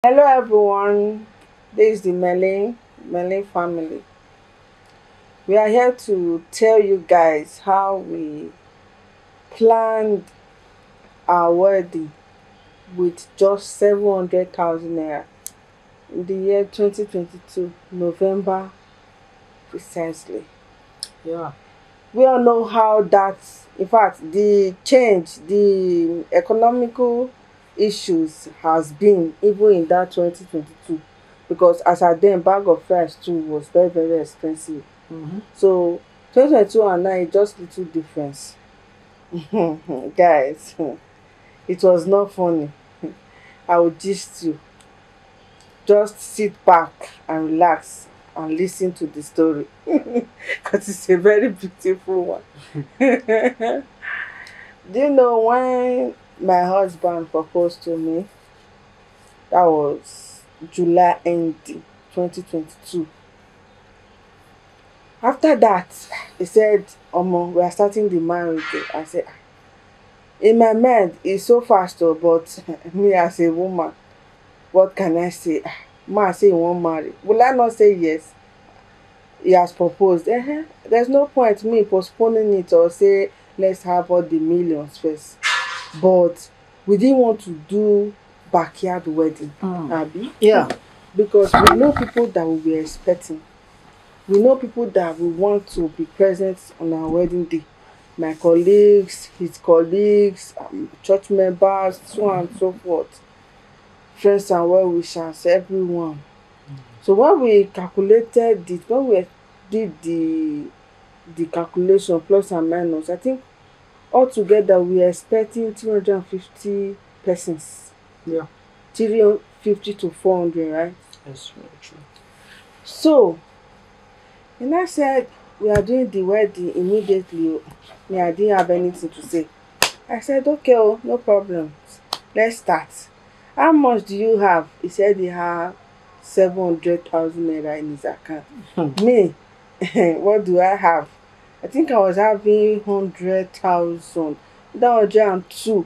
Hello everyone, this is the Melin family. We are here to tell you guys how we planned our wedding with just 700,000 naira in the year 2022, November precisely. Yeah. We all know how that, in fact, the change, the economical issues has been even in that 2022, because as at then bag of rice too was very expensive. So 2022 and now is just little difference. Guys, it was not funny. I will gist you. Just sit back and relax and listen to the story because it's a very beautiful one. Do you know when my husband proposed to me? That was July ending 2022. After that, he said, Omo, we are starting the marriage. I said, in my mind, it's so fast, oh, but me as a woman, what can I say? Man say he won't marry. Will I not say yes? He has proposed. There's no point me postponing it or say let's have all the millions first. But we didn't want to do backyard wedding, abi? Yeah. Because we know people that will be expecting. We know people that will want to be present on our wedding day. My colleagues, his colleagues, church members, so on and so forth. Friends and well wishers, everyone. So when we calculated it, when we did the calculation plus and minus, I think altogether we are expecting 350 persons. Yeah. 350 to 400, right? That's very true. So he now said we are doing the wedding immediately. Oh. Me, I didn't have anything to say. I said, okay, oh, no problem. Let's start. How much do you have? He said he had 700,000 naira in his account. Me, what do I have? I think I was having 100,000, that 102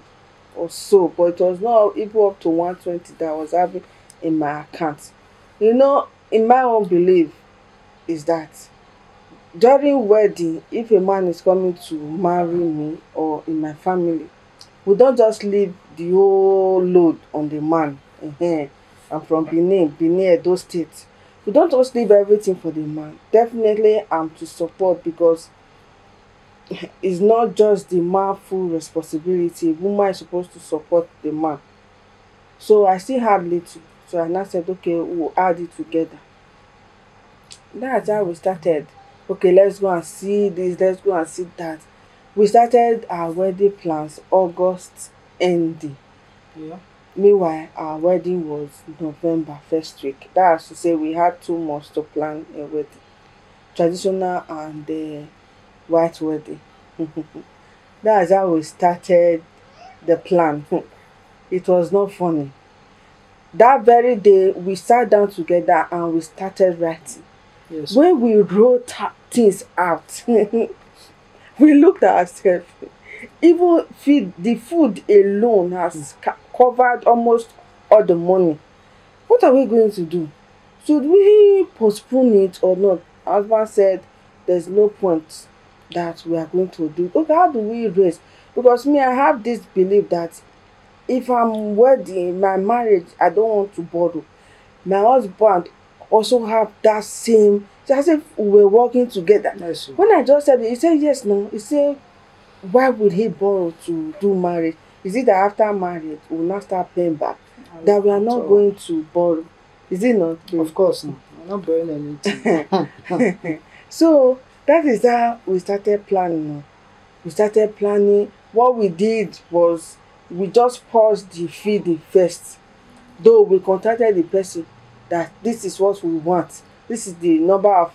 or so, but it was not even up to 120 that I was having in my account. You know, in my own belief is that during wedding, if a man is coming to marry me or in my family, we don't just leave the whole load on the man. I'm from Benin, Edo State. We don't just leave everything for the man. Definitely I'm to support, because it's not just the man full responsibility. Woman is supposed to support the man. So I still had little. So I now said, okay, we'll add it together. That's how we started. Okay, let's go and see this, let's go and see that. We started our wedding plans August ending. Yeah. Meanwhile, our wedding was November first week. That's to say we had 2 months to plan a wedding. Traditional and white wedding. That's how we started the plan. It was not funny. That very day, we sat down together and we started writing. Yes. When we wrote things out, we looked at ourselves. Even the food alone has covered almost all the money. What are we going to do? Should we postpone it or not? Husband said there's no point that we are going to do. Okay, how do we raise? Because me, I have this belief that if I'm wedding, my marriage, I don't want to borrow. My husband also have that same, it's as if we were working together. Yes. When I just said it, he said yes, no. He said, why would he borrow to do marriage? Is it that after marriage we will not start paying back? That we are not going to borrow? Is it not? Of course, no. I'm not borrowing anything. So that is how we started planning. We started planning. What we did was we just paused the feeding first. Though we contacted the person that this is what we want, this is the number of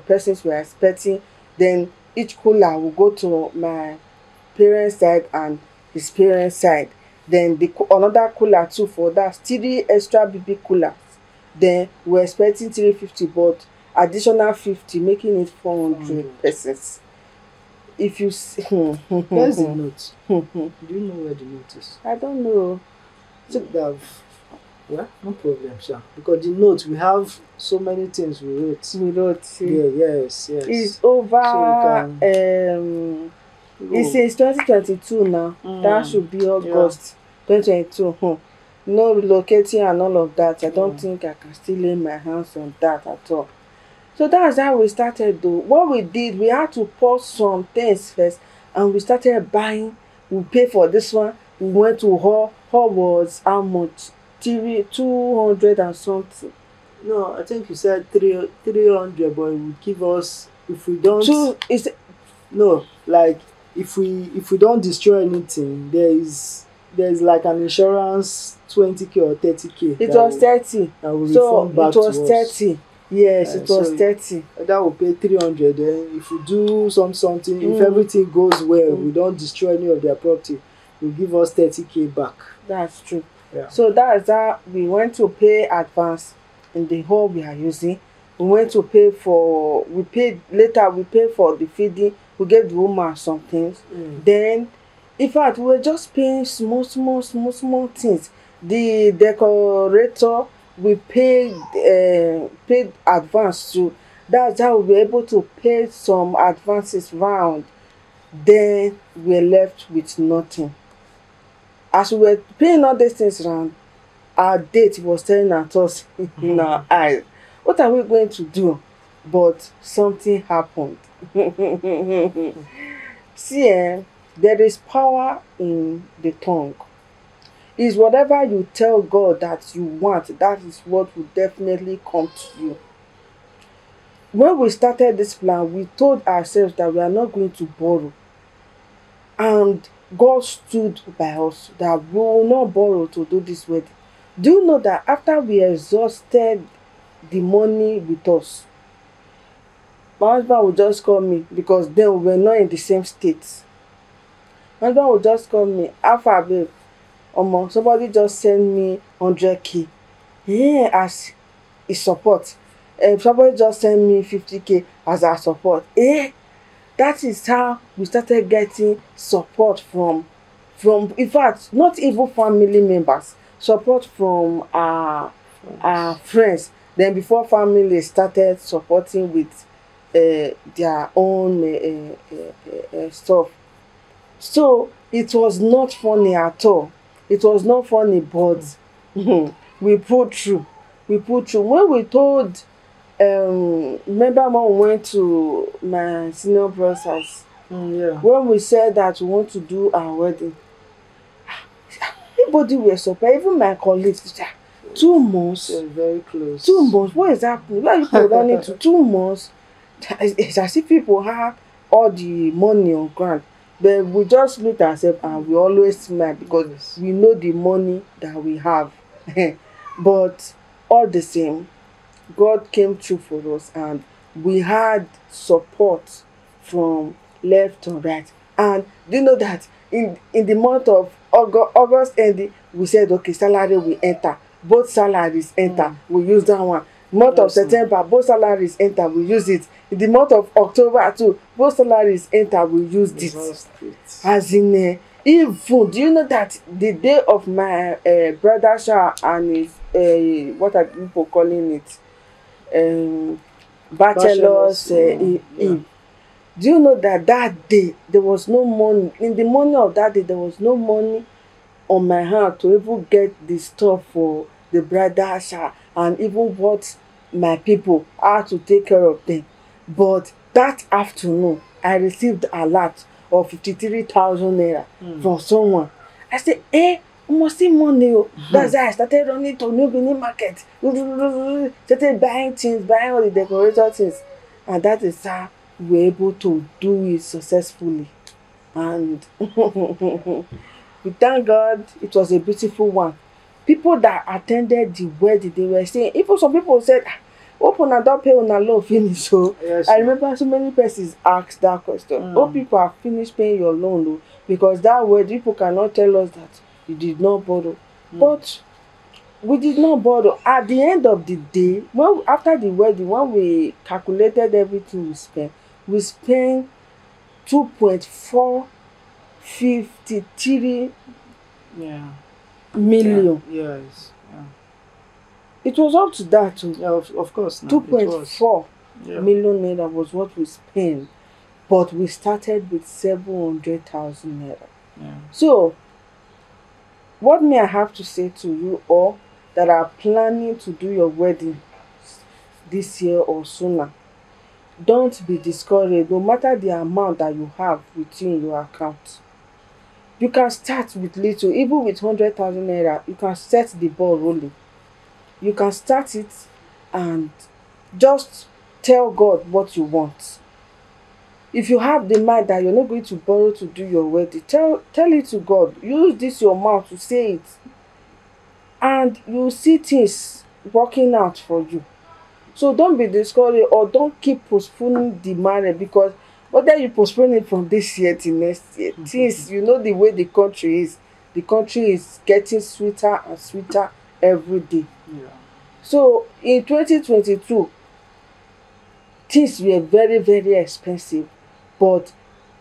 persons we are expecting, then each cooler will go to my parents side and his parents side, then another cooler too, for that 3 extra BB coolers. Then we're expecting 350, but additional 50, making it 400 persons. If you see, Where's the note? Do you know where the note is? I don't know. So they have Well, no problem, sha. Because the note we have so many things we wrote. We wrote. Yeah, yes, It's yes. So we over. can It's go. since 2022 now. That should be Yeah. August 2022. No relocating and all of that. I don't Yeah. think I can still lay my hands on that at all. So that's how we started though. What we did, we had to pause some things first and we started buying. We pay for this one. We went to hall. Hall was how much? 200 and something. No, I think you said 300, but it would give us if we don't. Two is No, like if we don't destroy anything, there's like an insurance 20K or 30K it was 30. that will So refund back it was to us. 30. Yes, it was So 30. that will pay 300. Then if we do something, if everything goes well, we don't destroy any of their property, will give us 30K back. That's true. Yeah. So that's how we went to pay advance in the hall we are using. We went to pay for, we paid later, we paid for the feeding. We gave the woman some things. Then, in fact, we were just paying small things. The decorator, we paid advance too. That's how we were able to pay some advances round. Then we were left with nothing. As we were paying all these things round, our date was staring at us in our eyes. What are we going to do? But something happened. See, there is power in the tongue. Is whatever you tell God that you want, that is what will definitely come to you. When we started this plan, we told ourselves that we are not going to borrow. And God stood by us that we will not borrow to do this wedding. Do you know that after we exhausted the money with us, my husband would just call me because then we were not in the same state. My husband would just call me, Alpha babe, somebody just send me 100K. Yeah, as his support. Somebody just send me 50K as our support. That is how we started getting support from in fact, not even family members, support from our friends. Then before family started supporting with their own stuff. So it was not funny at all. It was not funny, but we pulled through. When we told, remember when we went to my senior brother's house, Yeah. when we said that we want to do our wedding, everybody were surprised, even my colleagues. 2 months. Very close. 2 months. What is happening? Why are you running to 2 months? It's as if people have all the money on ground. But we just look at ourselves and we always smile because we know the money that we have. But all the same, God came through for us and we had support from left and right. And do you know that in the month of August ending, we said, okay, salary will enter. Both salaries enter. We use that one. Month of September, both salaries enter. We use it. In the month of October too, both salaries enter. We use it. As in, even do you know that the day of my brother's shower and his what are people calling it? Bachelor's Eve. Do you know that day there was no money? In the morning of that day, there was no money on my hand to even get the stuff for the bridal shower and even what my people had to take care of them. But that afternoon, I received a lot of 53,000 naira from someone. I said, almost see money. That's why I started running to New Benin market. Started buying things, buying all the decorator things. And that is how we were able to do it successfully. And we thank God it was a beautiful one. People that attended the wedding, they were saying, even some people said, hope una don pay una loan finish. So Yes, I remember so many persons asked that question. Hope people have finished paying your loan, because that wedding people cannot tell us that you did not borrow. But we did not borrow. At the end of the day, after the wedding, when we calculated everything we spent 2.453 million. Yes. Yeah. It was up to that too. Yeah, of course now. Two It point was. four Yeah. million naira was what we spent, but we started with 700,000 naira. Yeah. So, what may I have to say to you all that are planning to do your wedding this year or sooner? Don't be discouraged, no matter the amount that you have with you in your account. You can start with little, even with 100,000 naira, you can set the ball rolling. You can start it and just tell God what you want. If you have the mind that you're not going to borrow to do your wedding, tell it to God. Use this your mouth to say it, and you see things working out for you. So don't be discouraged or don't keep postponing the marriage, because whether you postpone it from this year to next year, things, you know the way the country is. The country is getting sweeter and sweeter every day. Yeah. So in 2022, things were very, very expensive, but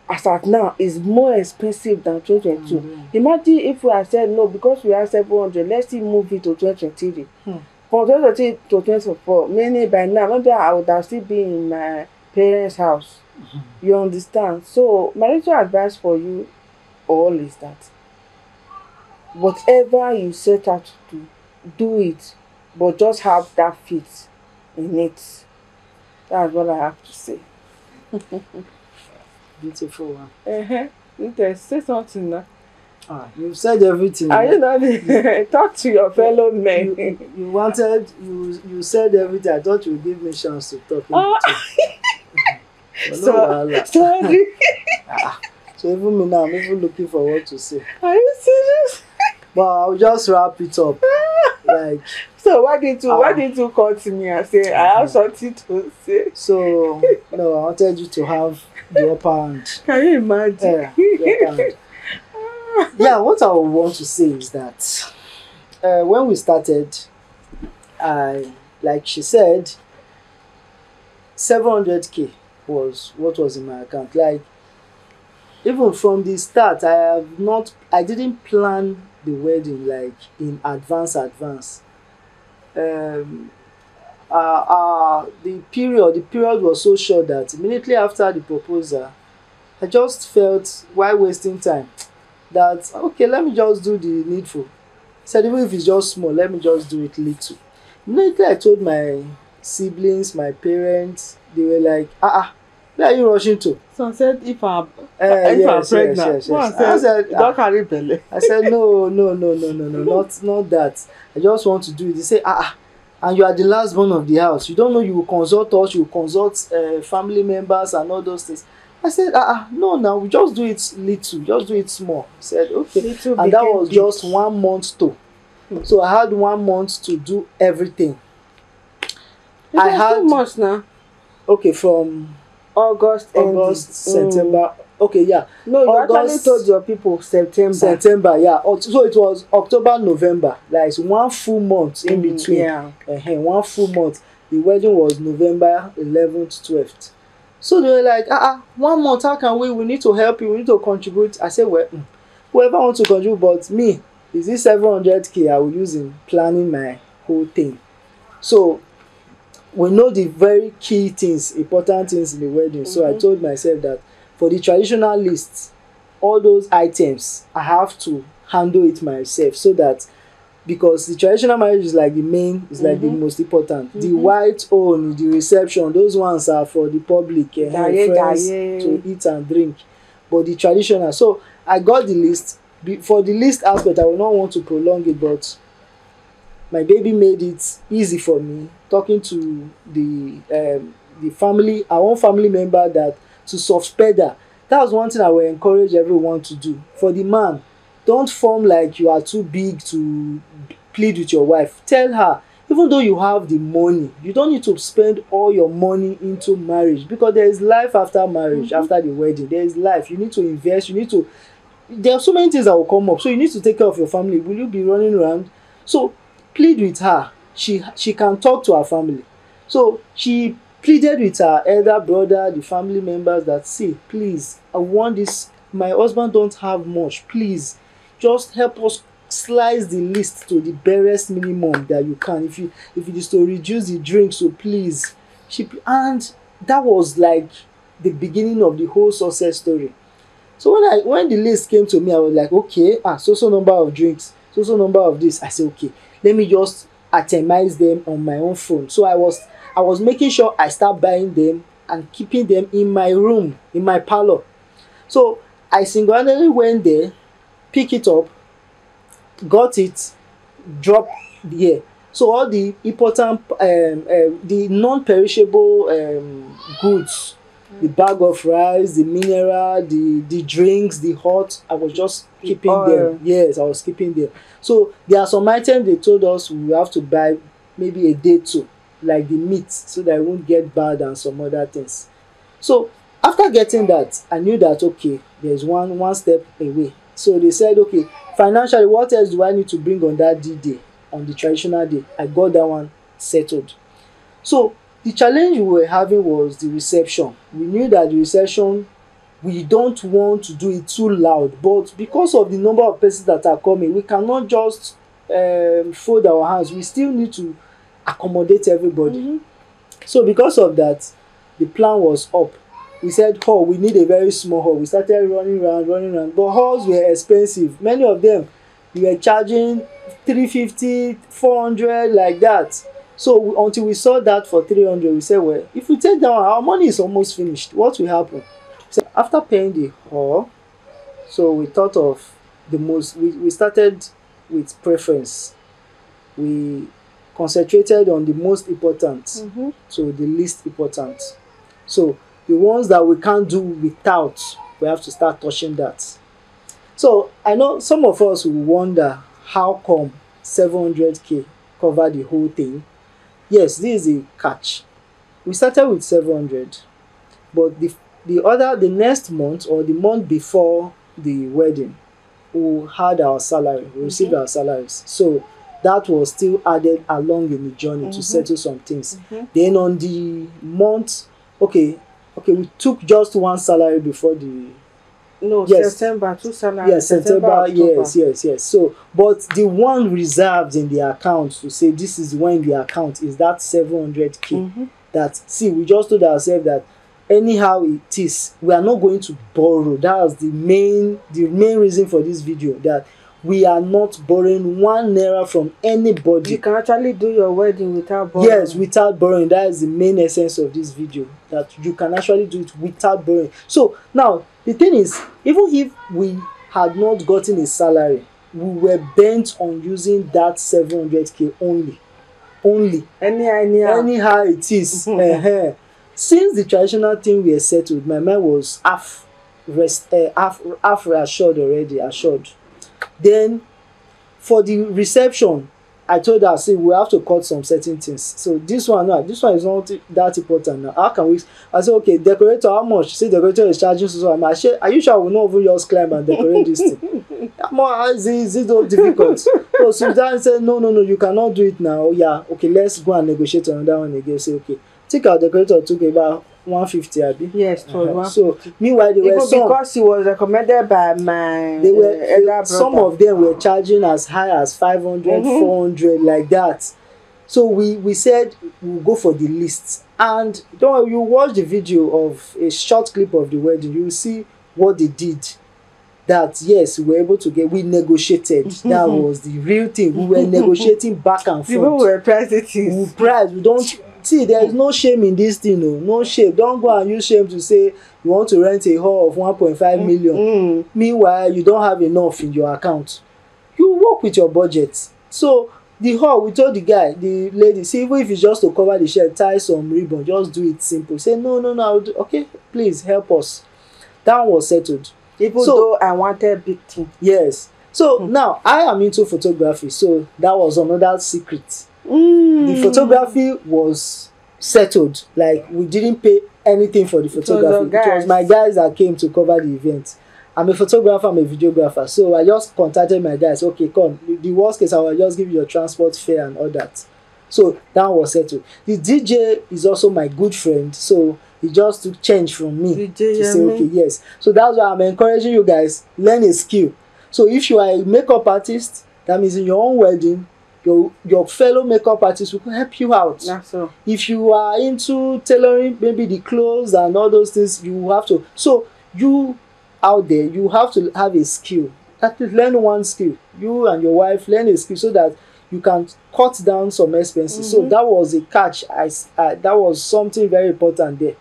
as at now, it's more expensive than 2022. Imagine if we had said no, because we have 700, let's still move it to 2023. From 2023 to 2024, meaning by now, maybe I would have still been in my parents' house. You understand? So my little advice for you all is that whatever you set out to do it, but just have that faith in it. That's what I have to say. Beautiful one. Say something now. You've said everything. Are you not talk to your fellow men? You wanted, you said everything. I thought you would give me chance to talk. Sorry. So even me now, I'm even looking for what to say. Are you serious? But I'll just wrap it up. Like, so why did you call to me and say I have something to say? So no, I wanted you to have the upper hand. Can you imagine? Yeah, the upper hand. Yeah, what I want to say is that when we started, like she said, 700k was what was in my account. Like, even from the start, I didn't plan the wedding like in advance. The period was so short that immediately after the proposal, I just felt, why wasting time? That okay, let me just do the needful. I said, even if it's just small, let me just do it little. Immediately I told my siblings, my parents, they were like, where are you rushing to? So I said, if I'm yes, pregnant, I said, don't carry belly. I said, no, not that. I just want to do it. They say, and you are the last born of the house. You don't know, you will consult us, you will consult family members and all those things. I said, no, now we just do it little, just do it small. I said, okay. Little, and that was big. Just 1 month too. So I had 1 month to do everything. I had 2 months now. Okay, from August, September. Okay, yeah. No, you actually told your people September. Yeah. So it was October, November. Like 1 full month in between. Yeah. 1 full month. The wedding was November 11th, 12th. So they were like, 1 month, how can we need to help you, we need to contribute. I said, well, whoever wants to contribute, but me, is this 700k I will use in planning my whole thing. So we know the very key things, important things in the wedding. So I told myself that for the traditional list, all those items, I have to handle it myself, so that, because the traditional marriage is like the main, is like the most important. The white own, the reception, those ones are for the public, friends to eat and drink. But the traditional, so I got the list. For the list aspect, I will not want to prolong it, but my baby made it easy for me, talking to the family, our own family member, that to soft pedal. That was one thing I will encourage everyone to do. For the man, don't form like you are too big to plead with your wife. Tell her, even though you have the money, you don't need to spend all your money into marriage, because there is life after marriage, after the wedding. There is life. You need to invest. There are so many things that will come up. So you need to take care of your family. Will you be running around? So plead with her. She can talk to her family. So she pleaded with her elder brother, the family members, that, see, please, I want this. My husband don't have much. Please, just help us slice the list to the barest minimum that you can. If it is to reduce the drink, so please. And that was like the beginning of the whole success story. So when the list came to me, I was like, okay, so number of drinks, so number of this. I said, okay, let me just itemize them on my own phone. So I was making sure I start buying them and keeping them in my room, in my parlor. So I single-handedly went there, pick it up, got it, drop there. So all the important, the non-perishable goods, the bag of rice, the mineral, the drinks, the hot, I was just keeping them. Yes, I was keeping them. So there are some items they told us we have to buy maybe a day two, like the meat, so that it won't get bad and some other things. So after getting that, I knew that, okay, there's one step away. So they said, okay, financially, what else do I need to bring on that D-Day, on the traditional day? I got that one settled. So the challenge we were having was the reception. We knew that the reception, we don't want to do it too loud, but because of the number of persons that are coming, we cannot just fold our hands. We still need to accommodate everybody. So because of that, the plan was up. We said, hall, we need a very small hall. We started running around, but halls were expensive. Many of them, we were charging 350, 400, like that. So until we saw that for 300, we said, well, if we take down, our money is almost finished. What will happen? So after paying the hall, so we thought of the most, we started with preference. We concentrated on the most important to the least important. So the ones that we can't do without, we have to start touching that. So I know some of us will wonder, how come 700k cover the whole thing? Yes, this is a catch. We started with 700, but the next month or the month before the wedding, we had our salary, we received our salaries. So that was still added along in the journey to settle some things. Then on the month, okay, we took just one salary before the September, 2 salaries. Yes, September, yes. So, but the one reserved in the account to say this is when the account is that 700k. That, see, we just told ourselves that anyhow it is, we are not going to borrow. That was the main reason for this video, that we are not borrowing 1 naira from anybody. You can actually do your wedding without borrowing. Yes, without borrowing. That is the main essence of this video, that you can actually do it without borrowing. So now the thing is, even if we had not gotten a salary, we were bent on using that 700k only. Anyhow it is. Since the traditional thing we are settled, my mind was half assured already. Then for the reception, I told her, see, we have to cut some certain things. So this one is not that important now. How can we? I said, okay, decorator, how much? See, decorator is charging so much. Are you sure I will not even just climb and decorate this thing? Is it so difficult? So Sudan said, no, you cannot do it now. Yeah, okay, let's go and negotiate on that one again. Say, okay, think our decorator took about 150, Abi. Yes, it was 150. So meanwhile, there were some, because he was recommended by my some of them were charging as high as 500, 400, like that. So we said we'll go for the list. And don't worry, you watch the video of a short clip of the wedding, you will see what they did. That yes, we were able to get. We negotiated. That was the real thing. We were negotiating back and forth. Even we were pricing. We price. We don't. See, there is no shame in this thing, no shame. Don't go and use shame to say you want to rent a hall of 1.5 million. Meanwhile, you don't have enough in your account. You work with your budget. So the hall, we told the lady, see, even if it's just to cover the shed, tie some ribbon, just do it simple. Say no, I'll do. Okay, please help us. That one was settled. Even though I wanted big thing. Yes. So now I am into photography, so that was another secret. The photography was settled. Like, we didn't pay anything for the photography. It was my guys that came to cover the event. I'm a photographer, I'm a videographer. So I just contacted my guys. Okay, come. The worst case, I will just give you your transport fare and all that. So that was settled. The DJ is also my good friend. So he just took change from me to say, okay, yes. So that's why I'm encouraging you guys, learn a skill. So if you are a makeup artist, That means in your own wedding, your fellow makeup artists will help you out. That's so. If you are into tailoring, maybe the clothes and all those things, you have to. So you out there, you have to have a skill. At least learn one skill. You and your wife learn a skill so that you can cut down some expenses. So that was a catch. That was something very important there.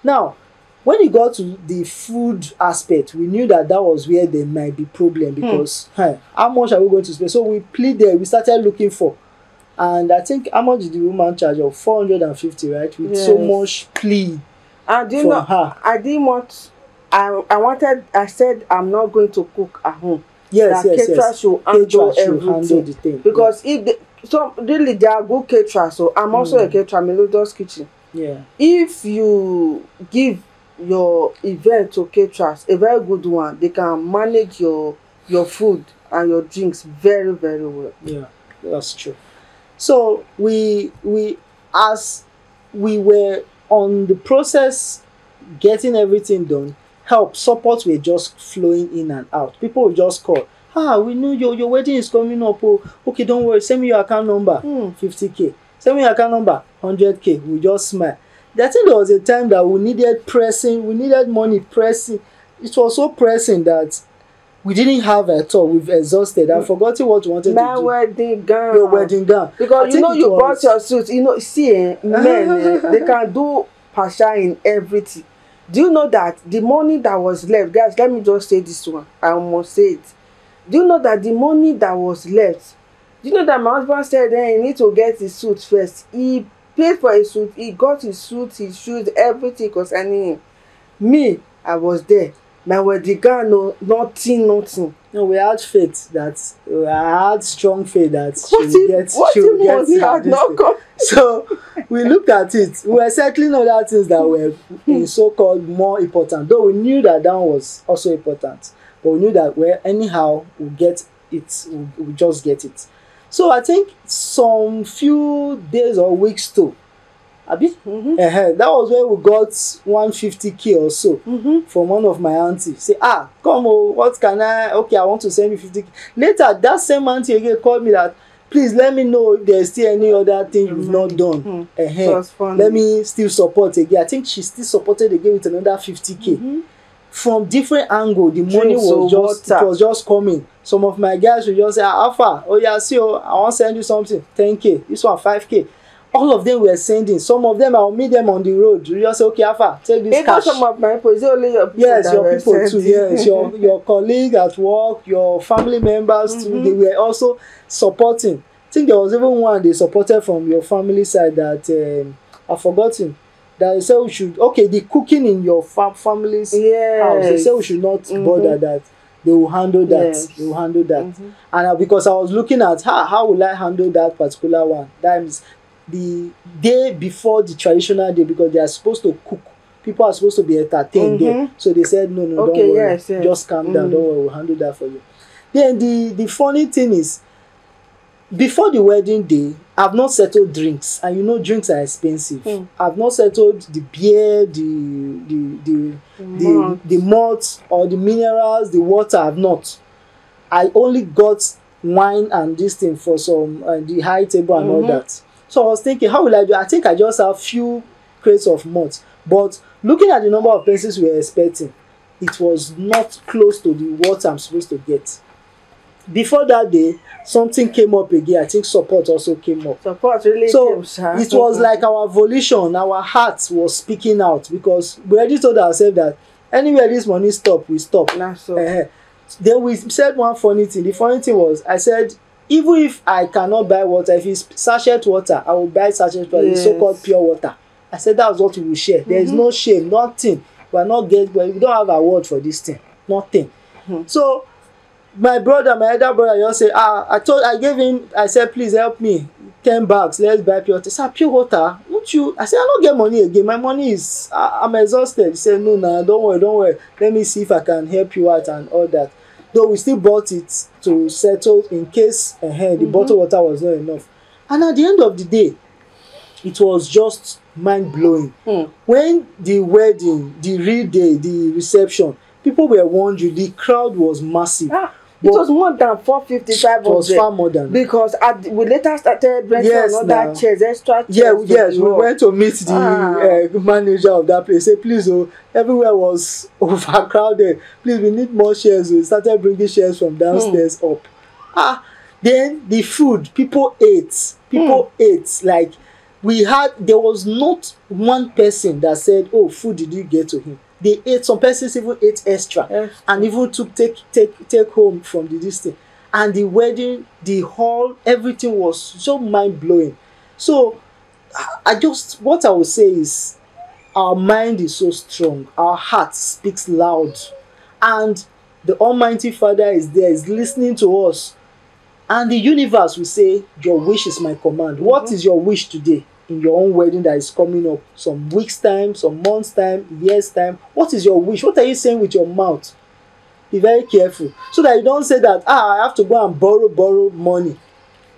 Now, when you got to the food aspect, we knew that was where there might be problem because how much are we going to spend? So we pleaded, we started looking for, and I think how much did the woman charge of 450, right? With so much plea and from her. I didn't want. I said I'm not going to cook at home. Yes. Caterers should handle everything. The thing. Because if really they are good caterers, so I'm also a caterer, Melodious Kitchen. Yeah. If you give your event to caterers, a very good one, they can manage your food and your drinks very, very well. Yeah, that's true. So we as we were on the process getting everything done, support were just flowing in and out. People would just call, we know your wedding is coming up. Oh, okay, don't worry, send me your account number. 50K. Send me your account number, 100K. We just smile. I think there was a time that we needed money pressing. It was so pressing that we didn't have at all. We've exhausted. I've forgotten what we wanted to do. My wedding gown. Your wedding gown. Because you bought your suit. Men, they can do pasha in everything. Do you know that the money that was left, guys, let me just say this one. I must say it. Do you know that the money that was left, do you know that my husband said he need to get his suit first? He paid for his suit, he got his suit, his shoes, everything concerning him. Me, I was there. My wedding gown, no, nothing. No, we had faith that I had strong faith that she will get. So we looked at it. We were settling other things that were in so-called more important. Though we knew that was also important, but we knew that anyhow we'll get it. We'll just get it. So I think some few days or weeks too. That was where we got 150K or so from one of my aunties. Say, come what can I want to send you 50K. Later, that same auntie again called me that, please let me know if there's still any other thing you've not done. Let me still support again. I think she still supported again with another 50K. From different angle, the money was just coming. Some of my guys will just say, Alpha, I want to send you something, 10K, this one 5K. All of them were sending. Some of them, I'll meet them on the road. You just say, okay, Alpha, take this cash. Some of my people, is it only your people? Yes, your people too. Yes, your colleague at work, your family members too. They were also supporting. I think there was even one they supported from your family side that I've forgotten. That they said we should, the cooking in your family's house. They said we should not bother that. They will handle that. Yes. They will handle that. And because I was looking at how will I handle that particular one. That means the day before the traditional day, because they are supposed to cook. People are supposed to be entertained there. So they said, no, don't worry. Yes. Just calm down. Don't worry, we'll handle that for you. Then the funny thing is, before the wedding day, I've not settled drinks. And drinks are expensive. I've not settled the beer, the malt or the minerals, the water. I've not. I only got wine and this thing for some the high table and all that. So I was thinking, how will I do? I think I just have few crates of malt. But looking at the number of places we were expecting, it was not close to what I'm supposed to get. Before that day, something came up again. I think support also came up. Support really came. So it was like our volition, our heart was speaking out, because we already told ourselves that anywhere this money stop, we stop. Then we said one funny thing. The funny thing was, I said, even if I cannot buy water, if it's sachet water, I will buy sachet water, the so-called pure water. I said that's what we will share. There is no shame, nothing. We don't have a word for this thing, nothing. So my elder brother just say, I said, please help me, 10 bags, let's buy pure water. He said, pure water? Won't you? I said, I don't get money again. My money is, I'm exhausted. He said, no, don't worry. Let me see if I can help you out and all that. Though we still bought it to settle in case the bottled water was not enough. And at the end of the day, it was just mind-blowing. When the wedding, the real day, the reception, people were wondering, the crowd was massive. It was more than 450, It was far more than. because we later started renting another chairs, extra chairs. Yes, we went to meet the manager of that place. Say, please, oh, everywhere was overcrowded. Please, we need more chairs. We started bringing chairs from downstairs up. Then the food, people ate. People ate. Like, there was not one person that said, oh, food did you get to him. They ate. Some persons even ate extra and even take home from the distance. And the wedding, the hall, everything was so mind blowing. So what I would say is, our mind is so strong, our heart speaks loud, and the Almighty Father is there, is listening to us, and the universe will say, your wish is my command. What is your wish today? In your own wedding that is coming up, some weeks time, some months time, years time, what is your wish? What are you saying with your mouth? Be very careful, so that you don't say that, I have to go and borrow money.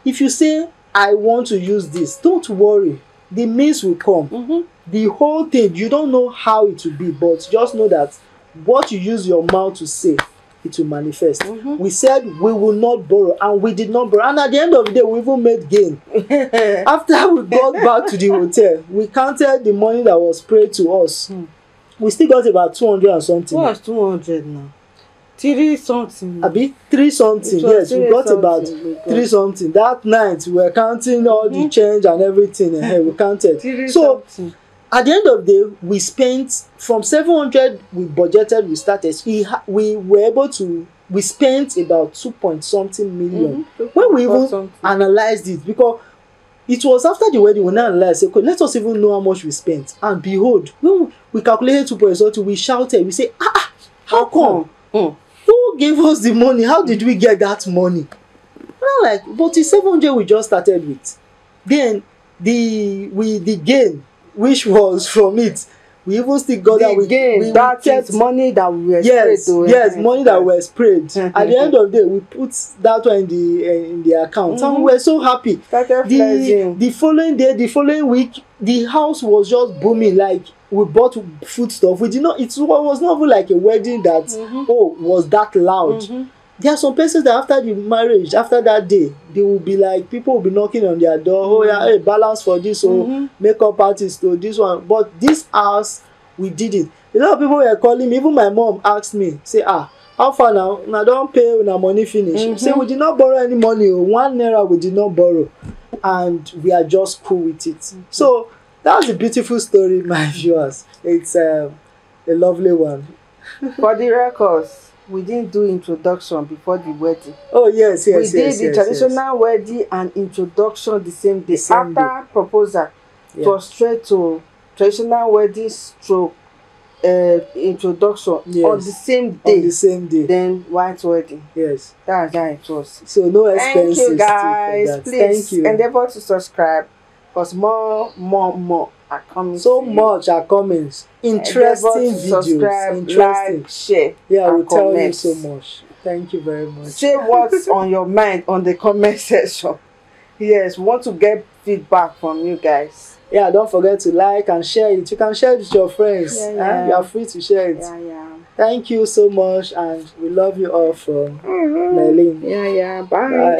If you say, I want to use this, don't worry, the means will come. The whole thing, you don't know how it will be, but just know that what you use your mouth to say, it will manifest. We said we will not borrow, and we did not borrow, and at the end of the day we even made gain. After we got back to the hotel, we counted the money that was paid to us. We still got about 200 and something. What's 200 now? 3 something. Abi 3 something. Yes, we got about 3 something. That night we were counting all the change and everything. We counted. So at the end of the day, we spent from 700 we budgeted, we started. We were able to, we spent about 2 point something million. When we even analyzed it, because it was after the wedding we now analyzed, okay, let us even know how much we spent. And behold, when we calculated 2 point something, we shouted, we say, how come? Who gave us the money? How did we get that money? I'm like, but the 700 we just started with. Then the gain, which was from it, we even still got that. That is money that we were sprayed. Yes, money that were sprayed. At the end of the day, we put that one in the account, and we were so happy. The following day, the following week, the house was just booming. Like, we bought food stuff. We did not. It was not even like a wedding that was that loud. There are some persons that after the marriage, after that day, they will be like, people will be knocking on their door. Oh yeah, hey, balance for this, makeup artist to this one. But this house, we did it. A lot of people were calling me. Even my mom asked me, say, how far now? Now don't pay when our money finish. Say, we did not borrow any money. 1 naira we did not borrow, and we are just cool with it. So that's a beautiful story, my viewers. It's a lovely one. For the records, we didn't do introduction before the wedding. Oh yes. We did the traditional wedding and introduction the same day. After proposal, it was straight to traditional wedding stroke introduction on the same day. On the same day. Then white wedding. Yes. That's how it was. So no expenses. Thank you guys. Please endeavor to subscribe, because more are coming. So much are coming. Interesting videos. Like, share. Yeah, we'll tell you so much. Thank you very much. Say what's on your mind on the comment section. Yes, we want to get feedback from you guys. Yeah, don't forget to like and share it. You can share it with your friends. You are free to share it. Thank you so much, and we love you all from Merlin. Bye.